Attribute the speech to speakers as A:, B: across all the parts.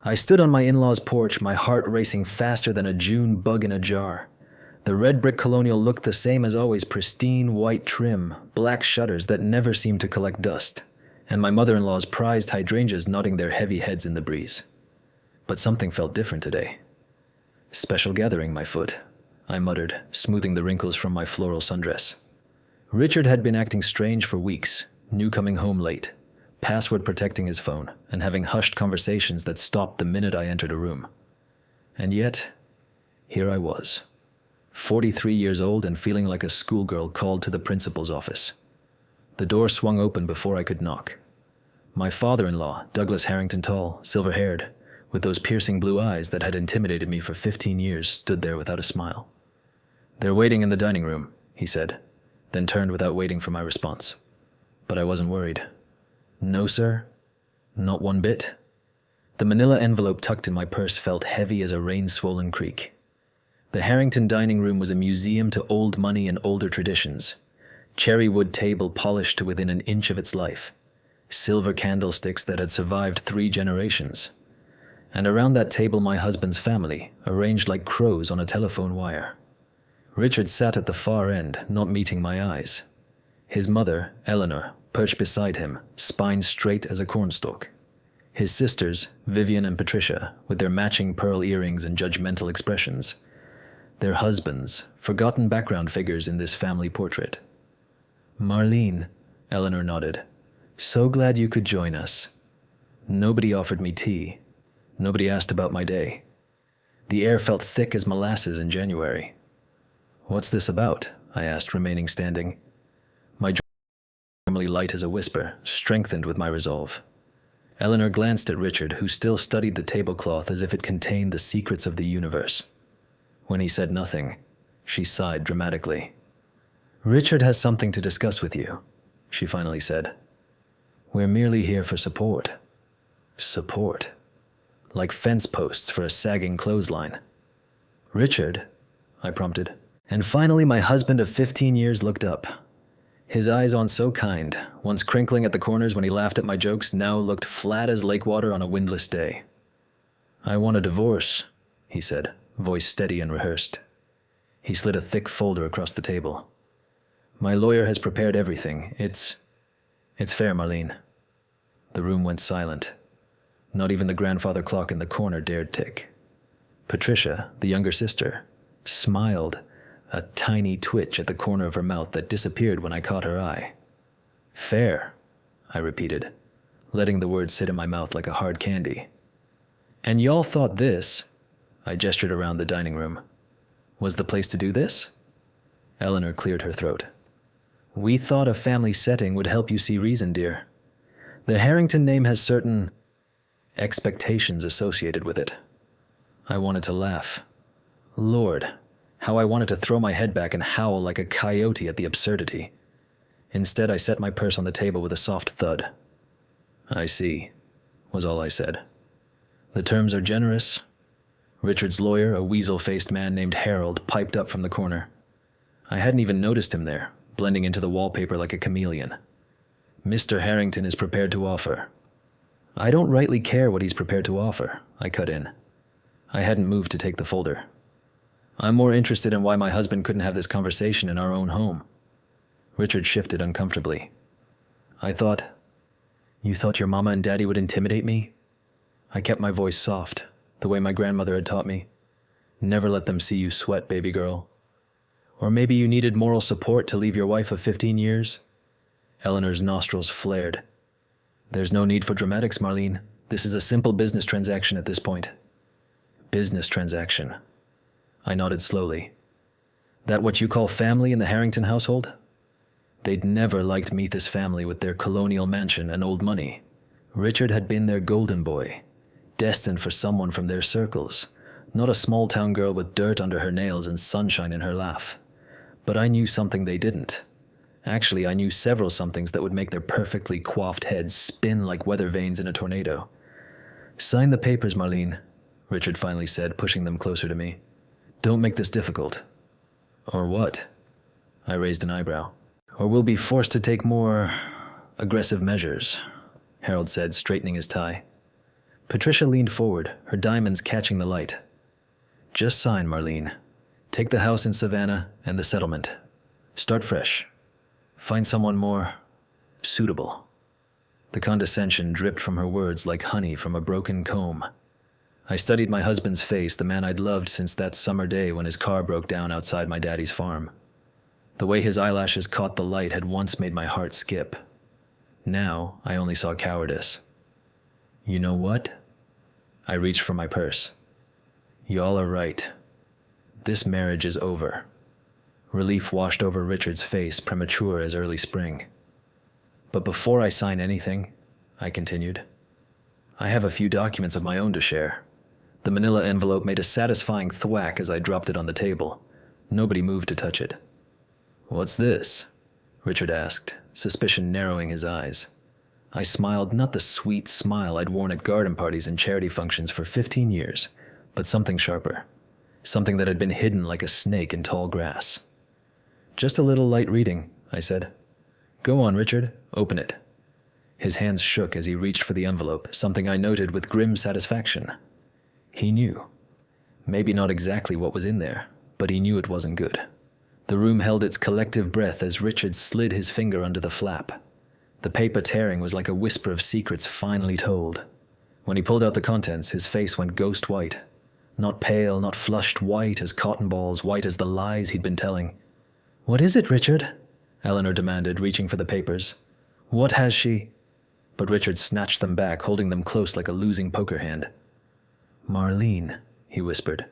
A: I stood on my in-laws' porch, my heart racing faster than a June bug in a jar. The red brick colonial looked the same as always, pristine white trim, black shutters that never seemed to collect dust, and my mother-in-law's prized hydrangeas nodding their heavy heads in the breeze. But something felt different today. "Special gathering, my foot," I muttered, smoothing the wrinkles from my floral sundress. Richard had been acting strange for weeks, knew coming home late, password protecting his phone, and having hushed conversations that stopped the minute I entered a room. And yet, here I was, 43 years old and feeling like a schoolgirl called to the principal's office. The door swung open before I could knock. My father-in-law, Douglas Harrington Tall, silver-haired, with those piercing blue eyes that had intimidated me for 15 years, stood there without a smile. "They're waiting in the dining room," he said, then turned without waiting for my response. But I wasn't worried. "No, sir. Not one bit." The manila envelope tucked in my purse felt heavy as a rain-swollen creek. The Harrington dining room was a museum to old money and older traditions. Cherry wood table polished to within an inch of its life. Silver candlesticks that had survived 3 generations. And around that table my husband's family, arranged like crows on a telephone wire. Richard sat at the far end, not meeting my eyes. His mother, Eleanor, perched beside him, spine straight as a cornstalk. His sisters, Vivian and Patricia, with their matching pearl earrings and judgmental expressions. Their husbands, forgotten background figures in this family portrait. "Marlene," Eleanor nodded. "So glad you could join us." Nobody offered me tea. Nobody asked about my day. The air felt thick as molasses in January. "What's this about?" I asked, remaining standing. My jaw, normally light as a whisper, strengthened with my resolve. Eleanor glanced at Richard, who still studied the tablecloth as if it contained the secrets of the universe. When he said nothing, she sighed dramatically. "Richard has something to discuss with you," she finally said. "We're merely here for support." Support. Like fence posts for a sagging clothesline. "Richard?" I prompted. And finally my husband of 15 years looked up. His eyes, on so kind, once crinkling at the corners when he laughed at my jokes, now looked flat as lake water on a windless day. "I want a divorce," he said, voice steady and rehearsed. He slid a thick folder across the table. "My lawyer has prepared everything. It's fair, Marlene." The room went silent. Not even the grandfather clock in the corner dared tick. Patricia, the younger sister, smiled, a tiny twitch at the corner of her mouth that disappeared when I caught her eye. "Fair," I repeated, letting the words sit in my mouth like a hard candy. "And y'all thought this," I gestured around the dining room, "was the place to do this?" Eleanor cleared her throat. "We thought a family setting would help you see reason, dear. The Harrington name has certain expectations associated with it." I wanted to laugh. Lord, how I wanted to throw my head back and howl like a coyote at the absurdity. Instead, I set my purse on the table with a soft thud. "I see," was all I said. "The terms are generous." Richard's lawyer, a weasel-faced man named Harold, piped up from the corner. I hadn't even noticed him there, blending into the wallpaper like a chameleon. "Mr. Harrington is prepared to offer." "I don't rightly care what he's prepared to offer," I cut in. I hadn't moved to take the folder. "I'm more interested in why my husband couldn't have this conversation in our own home." Richard shifted uncomfortably. You thought your mama and daddy would intimidate me?" I kept my voice soft, the way my grandmother had taught me. "Never let them see you sweat, baby girl." "Or maybe you needed moral support to leave your wife of 15 years? Eleanor's nostrils flared. "There's no need for dramatics, Marlene. This is a simple business transaction at this point." "Business transaction." I nodded slowly. "That what you call family in the Harrington household?" They'd never liked Meeth's family with their colonial mansion and old money. Richard had been their golden boy, destined for someone from their circles, not a small-town girl with dirt under her nails and sunshine in her laugh. But I knew something they didn't. Actually, I knew several somethings that would make their perfectly coiffed heads spin like weather vanes in a tornado. "Sign the papers, Marlene," Richard finally said, pushing them closer to me. "Don't make this difficult." "Or what?" I raised an eyebrow. "Or we'll be forced to take more aggressive measures," Harold said, straightening his tie. Patricia leaned forward, her diamonds catching the light. Just sign, Marlene. Take the house in Savannah and the settlement. Start fresh. Find someone more suitable. The condescension dripped from her words like honey from a broken comb. I studied my husband's face, the man I'd loved since that summer day when his car broke down outside my daddy's farm. The way his eyelashes caught the light had once made my heart skip. Now, I only saw cowardice. You know what? I reached for my purse. Y'all are right. This marriage is over. Relief washed over Richard's face, premature as early spring. But before I sign anything, I continued, I have a few documents of my own to share. The manila envelope made a satisfying thwack as I dropped it on the table. Nobody moved to touch it. What's this? Richard asked, suspicion narrowing his eyes. I smiled, not the sweet smile I'd worn at garden parties and charity functions for 15 years, but something sharper. Something that had been hidden like a snake in tall grass. Just a little light reading, I said. Go on, Richard, open it. His hands shook as he reached for the envelope, something I noted with grim satisfaction. He knew. Maybe not exactly what was in there, but he knew it wasn't good. The room held its collective breath as Richard slid his finger under the flap. The paper tearing was like a whisper of secrets finally told. When he pulled out the contents, his face went ghost white. Not pale, not flushed, white as cotton balls, white as the lies he'd been telling. What is it, Richard? Eleanor demanded, reaching for the papers. What has she? But Richard snatched them back, holding them close like a losing poker hand. Marlene, he whispered.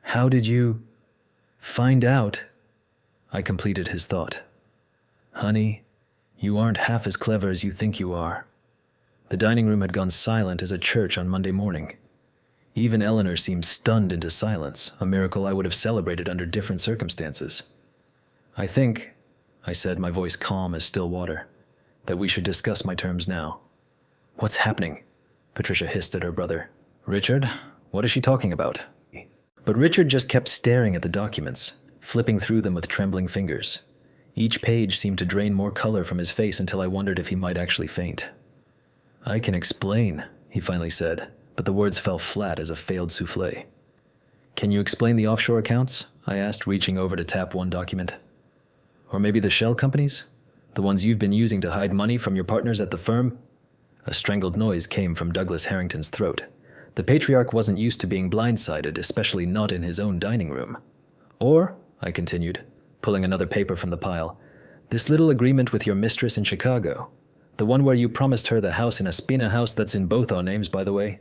A: How did you find out? I completed his thought. Honey, you aren't half as clever as you think you are. The dining room had gone silent as a church on Monday morning. Even Eleanor seemed stunned into silence, a miracle I would have celebrated under different circumstances. I think, I said, my voice calm as still water, that we should discuss my terms now. What's happening? Patricia hissed at her brother. Richard, what is she talking about? But Richard just kept staring at the documents, flipping through them with trembling fingers. Each page seemed to drain more color from his face until I wondered if he might actually faint. I can explain, he finally said, but the words fell flat as a failed souffle. Can you explain the offshore accounts? I asked, reaching over to tap one document. Or maybe the shell companies? The ones you've been using to hide money from your partners at the firm? A strangled noise came from Douglas Harrington's throat. The patriarch wasn't used to being blindsided, especially not in his own dining room. Or, I continued, pulling another paper from the pile, this little agreement with your mistress in Chicago. The one where you promised her the house in Espina House that's in both our names, by the way.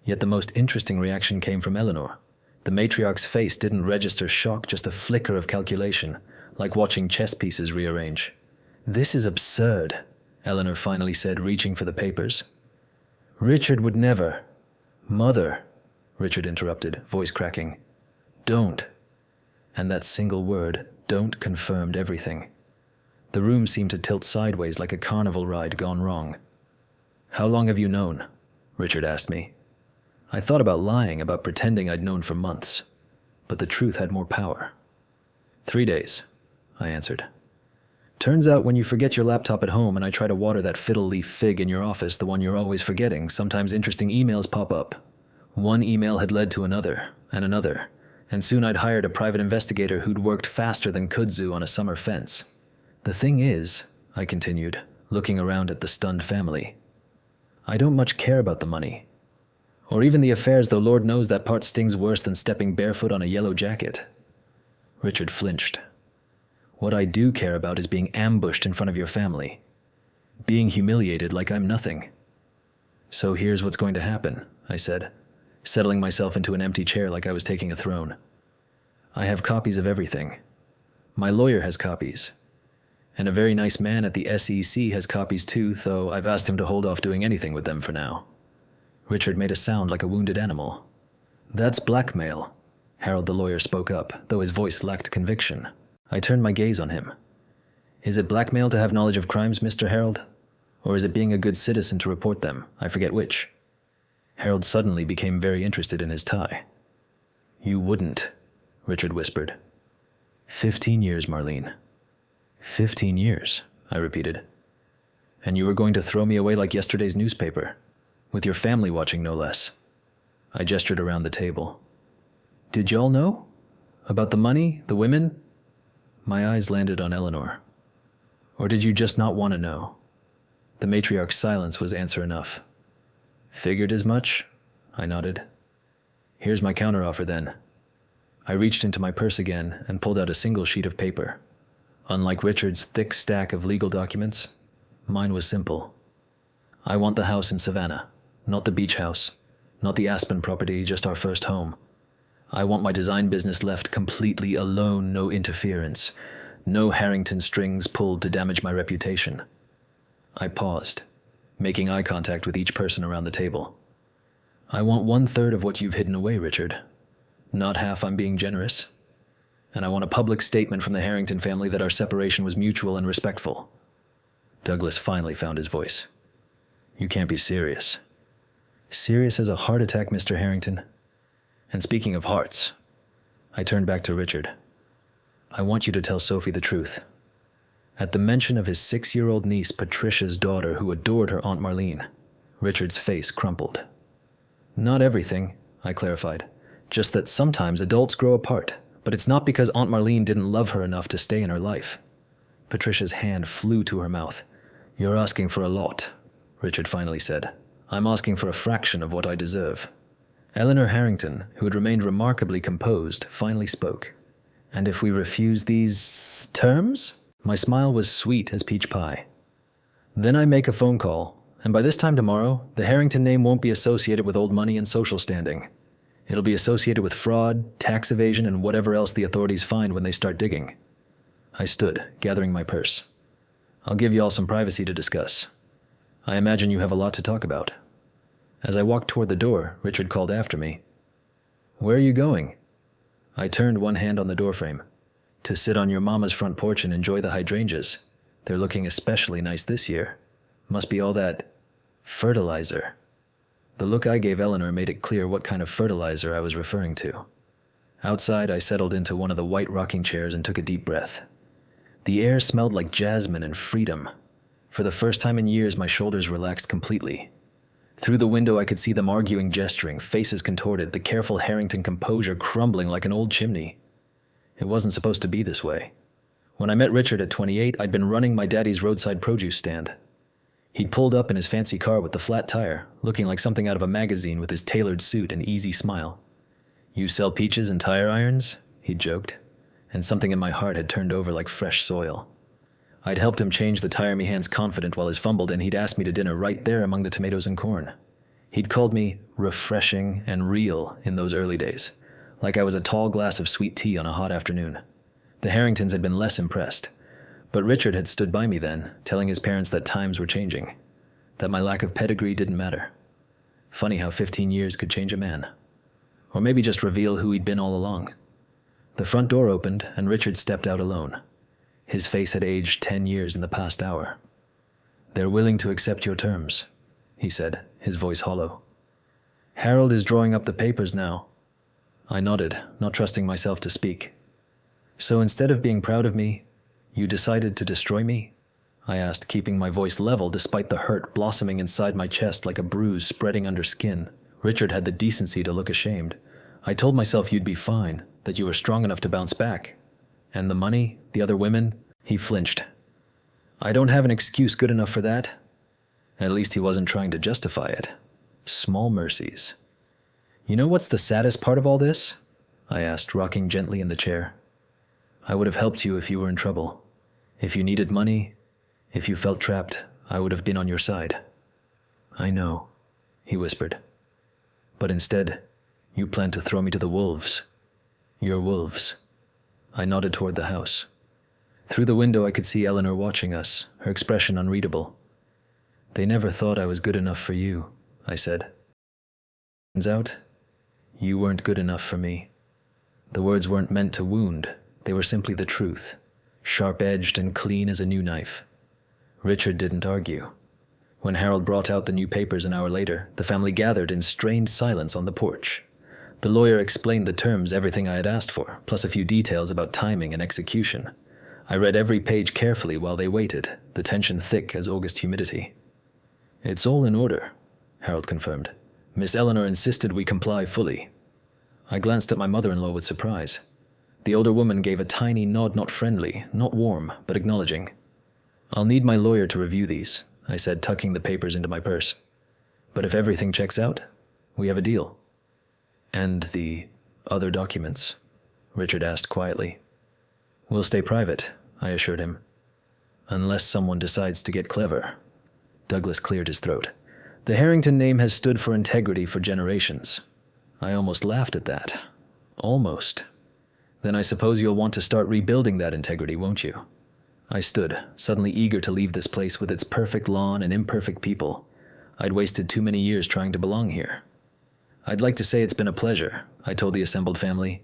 A: Yet the most interesting reaction came from Eleanor. The matriarch's face didn't register shock, just a flicker of calculation, like watching chess pieces rearrange. This is absurd, Eleanor finally said, reaching for the papers. Richard would never. Mother, Richard interrupted, voice cracking. Don't. And that single word, don't, confirmed everything. The room seemed to tilt sideways like a carnival ride gone wrong. How long have you known? Richard asked me. I thought about lying, about pretending I'd known for months, but the truth had more power. 3 days, I answered. Turns out when you forget your laptop at home and I try to water that fiddle leaf fig in your office, the one you're always forgetting, sometimes interesting emails pop up. One email had led to another, and soon I'd hired a private investigator who'd worked faster than kudzu on a summer fence. The thing is, I continued, looking around at the stunned family, I don't much care about the money. Or even the affairs, though Lord knows that part stings worse than stepping barefoot on a yellow jacket. Richard flinched. What I do care about is being ambushed in front of your family. Being humiliated like I'm nothing. So here's what's going to happen, I said, settling myself into an empty chair like I was taking a throne. I have copies of everything. My lawyer has copies. And a very nice man at the SEC has copies too, though I've asked him to hold off doing anything with them for now. Richard made a sound like a wounded animal. That's blackmail. Harold the lawyer spoke up, though his voice lacked conviction. I turned my gaze on him. Is it blackmail to have knowledge of crimes, Mr. Harold? Or is it being a good citizen to report them? I forget which. Harold suddenly became very interested in his tie. You wouldn't, Richard whispered. 15 years, Marlene. 15 years, I repeated. And you were going to throw me away like yesterday's newspaper. With your family watching, no less. I gestured around the table. Did y'all know? About the money, the women? My eyes landed on Eleanor. Or did you just not want to know? The matriarch's silence was answer enough. Figured as much? I nodded. Here's my counteroffer then. I reached into my purse again and pulled out a single sheet of paper. Unlike Richard's thick stack of legal documents, mine was simple. I want the house in Savannah, not the beach house, not the Aspen property, just our first home. I want my design business left completely alone, no interference, no Harrington strings pulled to damage my reputation. I paused, making eye contact with each person around the table. I want 1/3 of what you've hidden away, Richard. Not half. I'm being generous. And I want a public statement from the Harrington family that our separation was mutual and respectful. Douglas finally found his voice. You can't be serious. Serious as a heart attack, Mr. Harrington. And speaking of hearts, I turned back to Richard. I want you to tell Sophie the truth. At the mention of his 6-year-old niece, Patricia's daughter, who adored her Aunt Marlene, Richard's face crumpled. Not everything, I clarified. Just that sometimes adults grow apart, but it's not because Aunt Marlene didn't love her enough to stay in her life. Patricia's hand flew to her mouth. You're asking for a lot, Richard finally said. I'm asking for a fraction of what I deserve. Eleanor Harrington, who had remained remarkably composed, finally spoke. And if we refuse these terms? My smile was sweet as peach pie. Then I make a phone call, and by this time tomorrow, the Harrington name won't be associated with old money and social standing. It'll be associated with fraud, tax evasion, and whatever else the authorities find when they start digging. I stood, gathering my purse. I'll give you all some privacy to discuss. I imagine you have a lot to talk about. As I walked toward the door, Richard called after me. Where are you going? I turned one hand on the doorframe. To sit on your mama's front porch and enjoy the hydrangeas. They're looking especially nice this year. Must be all that fertilizer. The look I gave Eleanor made it clear what kind of fertilizer I was referring to. Outside, I settled into one of the white rocking chairs and took a deep breath. The air smelled like jasmine and freedom. For the first time in years, my shoulders relaxed completely. Through the window, I could see them arguing, gesturing, faces contorted, the careful Harrington composure crumbling like an old chimney. It wasn't supposed to be this way. When I met Richard at 28, I'd been running my daddy's roadside produce stand. He'd pulled up in his fancy car with the flat tire, looking like something out of a magazine with his tailored suit and easy smile. You sell peaches and tire irons? He'd joked, and something in my heart had turned over like fresh soil. I'd helped him change the tire me hands confident while his fumbled, and he'd asked me to dinner right there among the tomatoes and corn. He'd called me refreshing and real in those early days, like I was a tall glass of sweet tea on a hot afternoon. The Harringtons had been less impressed, but Richard had stood by me then, telling his parents that times were changing, that my lack of pedigree didn't matter. Funny how 15 years could change a man. Or maybe just reveal who he'd been all along. The front door opened, and Richard stepped out alone. His face had aged 10 years in the past hour. They're willing to accept your terms, he said, his voice hollow. Harold is drawing up the papers now. I nodded, not trusting myself to speak. So instead of being proud of me, you decided to destroy me? I asked, keeping my voice level despite the hurt blossoming inside my chest like a bruise spreading under skin. Richard had the decency to look ashamed. I told myself you'd be fine, that you were strong enough to bounce back. And the money, the other women, he flinched. I don't have an excuse good enough for that. At least he wasn't trying to justify it. Small mercies. You know what's the saddest part of all this? I asked, rocking gently in the chair. I would have helped you if you were in trouble. If you needed money, if you felt trapped, I would have been on your side. I know, he whispered. But instead, you plan to throw me to the wolves. Your wolves. I nodded toward the house. Through the window, I could see Eleanor watching us, her expression unreadable. They never thought I was good enough for you, I said. Turns out, you weren't good enough for me. The words weren't meant to wound. They were simply the truth, sharp-edged and clean as a new knife. Richard didn't argue. When Harold brought out the new papers an hour later, the family gathered in strained silence on the porch. The lawyer explained the terms, everything I had asked for, plus a few details about timing and execution. I read every page carefully while they waited, the tension thick as August humidity. It's all in order, Harold confirmed. Miss Eleanor insisted we comply fully. I glanced at my mother-in-law with surprise. The older woman gave a tiny nod, not friendly, not warm, but acknowledging. I'll need my lawyer to review these, I said, tucking the papers into my purse. But if everything checks out, we have a deal. And the other documents? Richard asked quietly. We'll stay private, I assured him. Unless someone decides to get clever. Douglas cleared his throat. The Harrington name has stood for integrity for generations. I almost laughed at that. Almost. Then I suppose you'll want to start rebuilding that integrity, won't you? I stood, suddenly eager to leave this place with its perfect lawn and imperfect people. I'd wasted too many years trying to belong here. I'd like to say it's been a pleasure, I told the assembled family,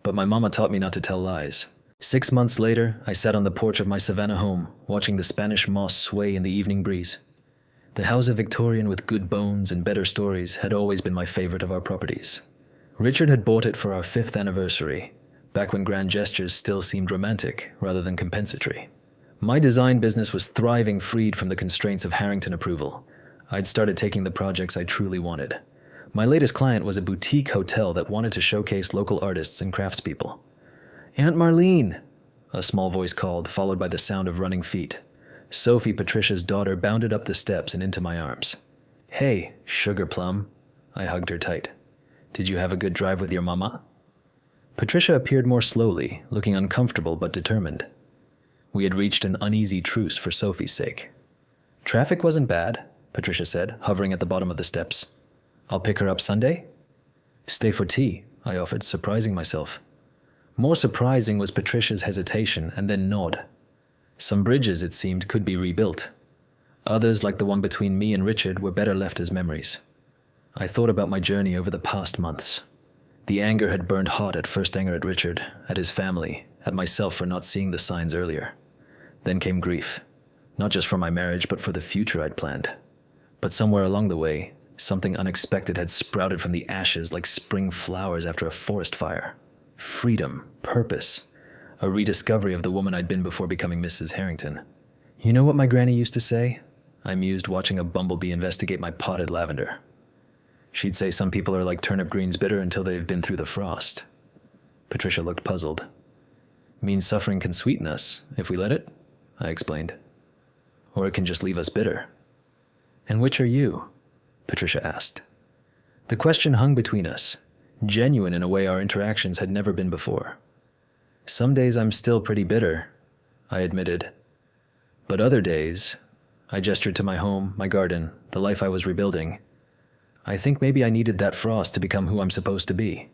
A: but my mama taught me not to tell lies. 6 months later, I sat on the porch of my Savannah home, watching the Spanish moss sway in the evening breeze. The house of Victorian with good bones and better stories had always been my favorite of our properties. Richard had bought it for our 5th anniversary, back when grand gestures still seemed romantic rather than compensatory. My design business was thriving, freed from the constraints of Harrington approval. I'd started taking the projects I truly wanted. My latest client was a boutique hotel that wanted to showcase local artists and craftspeople. Aunt Marlene, a small voice called, followed by the sound of running feet. Sophie, Patricia's daughter, bounded up the steps and into my arms. Hey, sugar plum. I hugged her tight. Did you have a good drive with your mama? Patricia appeared more slowly, looking uncomfortable but determined. We had reached an uneasy truce for Sophie's sake. Traffic wasn't bad, Patricia said, hovering at the bottom of the steps. I'll pick her up Sunday? Stay for tea, I offered, surprising myself. More surprising was Patricia's hesitation and then nod. Some bridges, it seemed, could be rebuilt. Others, like the one between me and Richard, were better left as memories. I thought about my journey over the past months. The anger had burned hot at first anger at Richard, at his family, at myself for not seeing the signs earlier. Then came grief, not just for my marriage, but for the future I'd planned. But somewhere along the way, something unexpected had sprouted from the ashes like spring flowers after a forest fire. Freedom, purpose, a rediscovery of the woman I'd been before becoming Mrs. Harrington. You know what my granny used to say? I mused, watching a bumblebee investigate my potted lavender. She'd say some people are like turnip greens, bitter until they've been through the frost. Patricia looked puzzled. Means suffering can sweeten us, if we let it, I explained. Or it can just leave us bitter. And which are you? Patricia asked. The question hung between us, genuine in a way our interactions had never been before. Some days I'm still pretty bitter, I admitted. But other days, I gestured to my home, my garden, the life I was rebuilding. I think maybe I needed that frost to become who I'm supposed to be.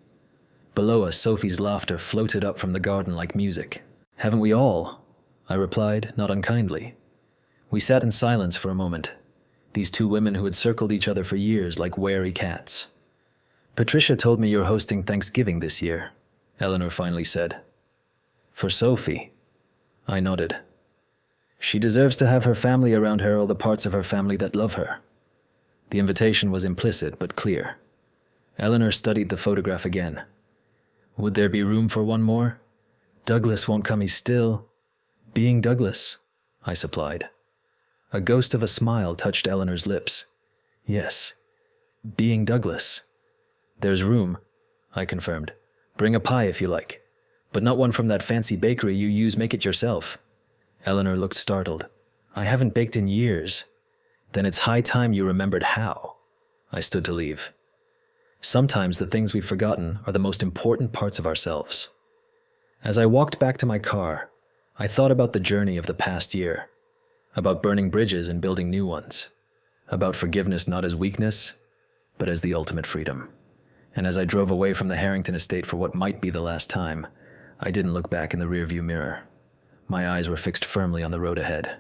A: Below us, Sophie's laughter floated up from the garden like music. Haven't we all? I replied, not unkindly. We sat in silence for a moment, these two women who had circled each other for years like wary cats. Patricia told me you're hosting Thanksgiving this year, Eleanor finally said. For Sophie. I nodded. She deserves to have her family around her, all the parts of her family that love her. The invitation was implicit but clear. Eleanor studied the photograph again. Would there be room for one more? Douglas won't come, he's still being Douglas, I supplied. A ghost of a smile touched Eleanor's lips. Yes, being Douglas. There's room, I confirmed. Bring a pie if you like, but not one from that fancy bakery you use, make it yourself. Eleanor looked startled. I haven't baked in years. Then it's high time you remembered how. I stood to leave. Sometimes the things we've forgotten are the most important parts of ourselves. As I walked back to my car, I thought about the journey of the past year, about burning bridges and building new ones, about forgiveness not as weakness, but as the ultimate freedom. And as I drove away from the Harrington estate for what might be the last time, I didn't look back in the rearview mirror. My eyes were fixed firmly on the road ahead.